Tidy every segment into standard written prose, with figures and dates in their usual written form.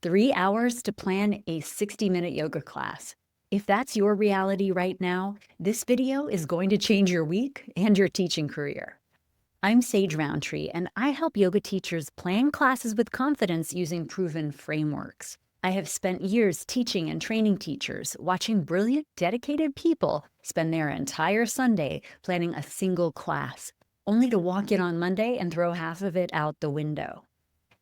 3 hours to plan a 60-minute yoga class. If that's your reality right now, this video is going to change your week and your teaching career. I'm Sage Rountree, and I help yoga teachers plan classes with confidence using proven frameworks. I have spent years teaching and training teachers, watching brilliant, dedicated people spend their entire Sunday planning a single class, only to walk in on Monday and throw half of it out the window.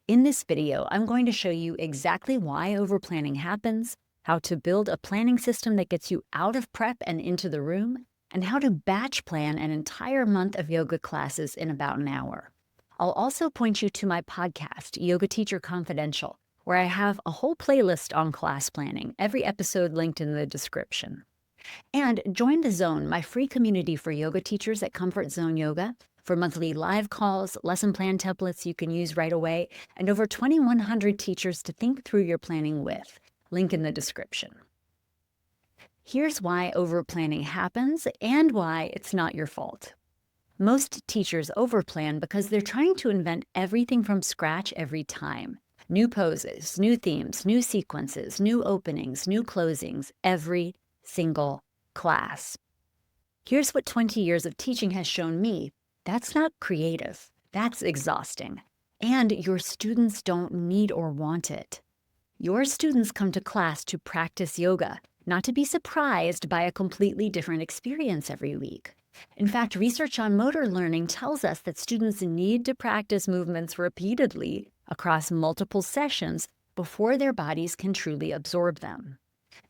In this video, I'm going to show you exactly why overplanning happens, how to build a planning system that gets you out of prep and into the room, and how to batch plan an entire month of yoga classes in about an hour. I'll also point you to my podcast, Yoga Teacher Confidential, where I have a whole playlist on class planning, every episode linked in the description. And join The Zone, my free community for yoga teachers at Comfort Zone Yoga, for monthly live calls, lesson plan templates you can use right away, and over 2,100 teachers to think through your planning with. Link in the description. Here's why overplanning happens and why it's not your fault. Most teachers overplan because they're trying to invent everything from scratch every time. New poses, new themes, new sequences, new openings, new closings, every single class. Here's what 20 years of teaching has shown me. That's not creative. That's exhausting. And your students don't need or want it. Your students come to class to practice yoga, not to be surprised by a completely different experience every week. In fact, research on motor learning tells us that students need to practice movements repeatedly across multiple sessions before their bodies can truly absorb them.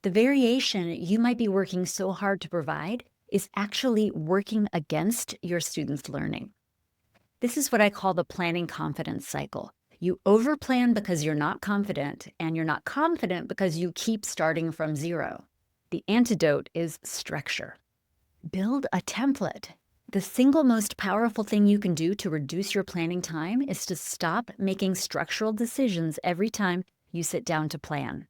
The variation you might be working so hard to provide is actually working against your students' learning. This is what I call the planning confidence cycle. You overplan because you're not confident, and you're not confident because you keep starting from zero. The antidote is structure. Build a template. The single most powerful thing you can do to reduce your planning time is to stop making structural decisions every time you sit down to plan.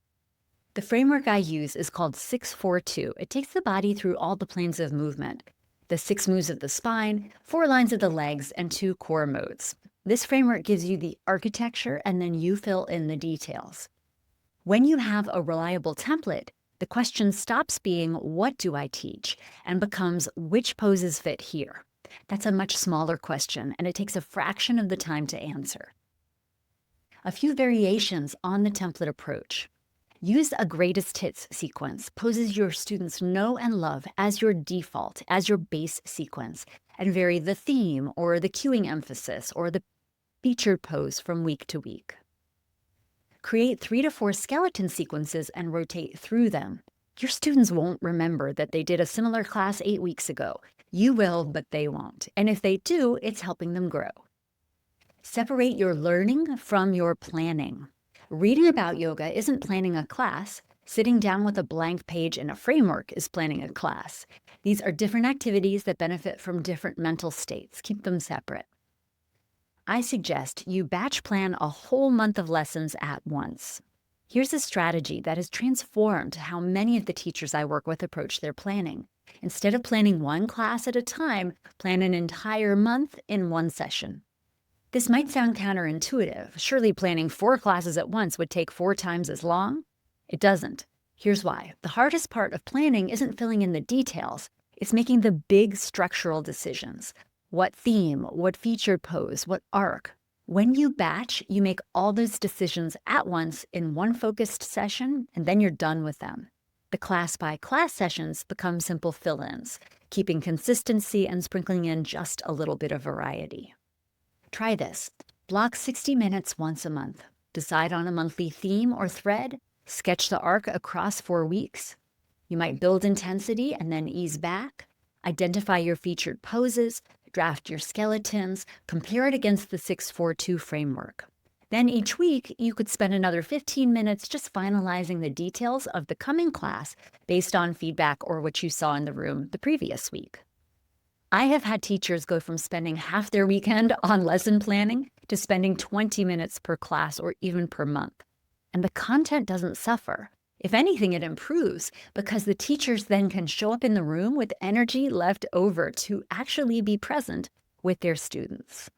The framework I use is called 6-4-2. It takes the body through all the planes of movement, the 6 moves of the spine, 4 lines of the legs, and 2 core modes. This framework gives you the architecture, and then you fill in the details. When you have a reliable template, the question stops being, what do I teach? And becomes, which poses fit here? That's a much smaller question, and it takes a fraction of the time to answer. A few variations on the template approach. Use a greatest hits sequence, poses your students know and love as your default, as your base sequence, and vary the theme or the cueing emphasis or the featured pose from week to week. Create 3 to 4 skeleton sequences and rotate through them. Your students won't remember that they did a similar class 8 weeks ago. You will, but they won't. And if they do, it's helping them grow. Separate your learning from your planning. Reading about yoga isn't planning a class. Sitting down with a blank page and a framework is planning a class. These are different activities that benefit from different mental states. Keep them separate. I suggest you batch plan a whole month of lessons at once. Here's a strategy that has transformed how many of the teachers I work with approach their planning. Instead of planning one class at a time, plan an entire month in one session. This might sound counterintuitive. Surely planning 4 classes at once would take 4 times as long? It doesn't. Here's why. The hardest part of planning isn't filling in the details. It's making the big structural decisions. What theme, what featured pose, what arc. When you batch, you make all those decisions at once in one focused session, and then you're done with them. The class-by-class sessions become simple fill-ins, keeping consistency and sprinkling in just a little bit of variety. Try this. Block 60 minutes once a month. Decide on a monthly theme or thread. Sketch the arc across 4 weeks. You might build intensity and then ease back. Identify your featured poses. Draft your skeletons. Compare it against the 6-4-2 framework. Then each week, you could spend another 15 minutes just finalizing the details of the coming class based on feedback or what you saw in the room the previous week. I have had teachers go from spending half their weekend on lesson planning to spending 20 minutes per class or even per month. And the content doesn't suffer. If anything, it improves because the teachers then can show up in the room with energy left over to actually be present with their students.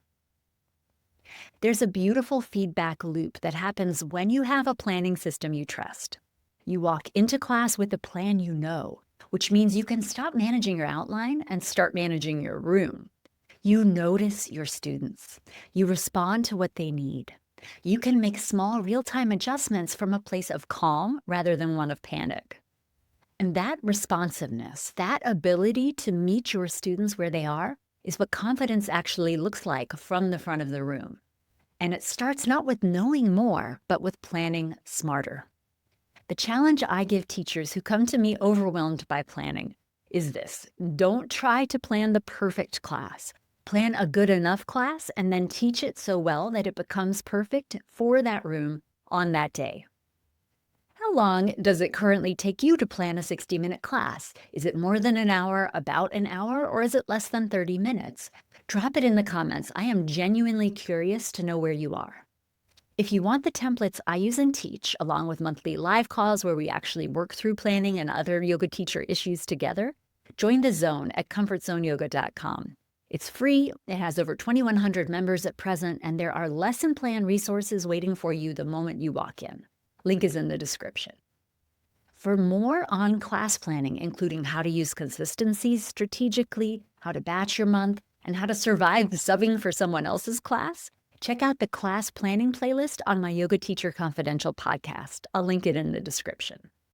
There's a beautiful feedback loop that happens when you have a planning system you trust. You walk into class with a plan you know, which means you can stop managing your outline and start managing your room. You notice your students. You respond to what they need. You can make small real-time adjustments from a place of calm rather than one of panic. And that responsiveness, that ability to meet your students where they are, is what confidence actually looks like from the front of the room. And it starts not with knowing more, but with planning smarter. The challenge I give teachers who come to me overwhelmed by planning is this: don't try to plan the perfect class. Plan a good enough class and then teach it so well that it becomes perfect for that room on that day. How long does it currently take you to plan a 60-minute class? Is it more than an hour, about an hour, or is it less than 30 minutes? Drop it in the comments. I am genuinely curious to know where you are. If you want the templates I use and teach, along with monthly live calls where we actually work through planning and other yoga teacher issues together, join the Zone at comfortzoneyoga.com. It's free, it has over 2,100 members at present, and there are lesson plan resources waiting for you the moment you walk in. Link is in the description. For more on class planning, including how to use consistencies strategically, how to batch your month, and how to survive subbing for someone else's class, check out the class planning playlist on my Yoga Teacher Confidential podcast. I'll link it in the description.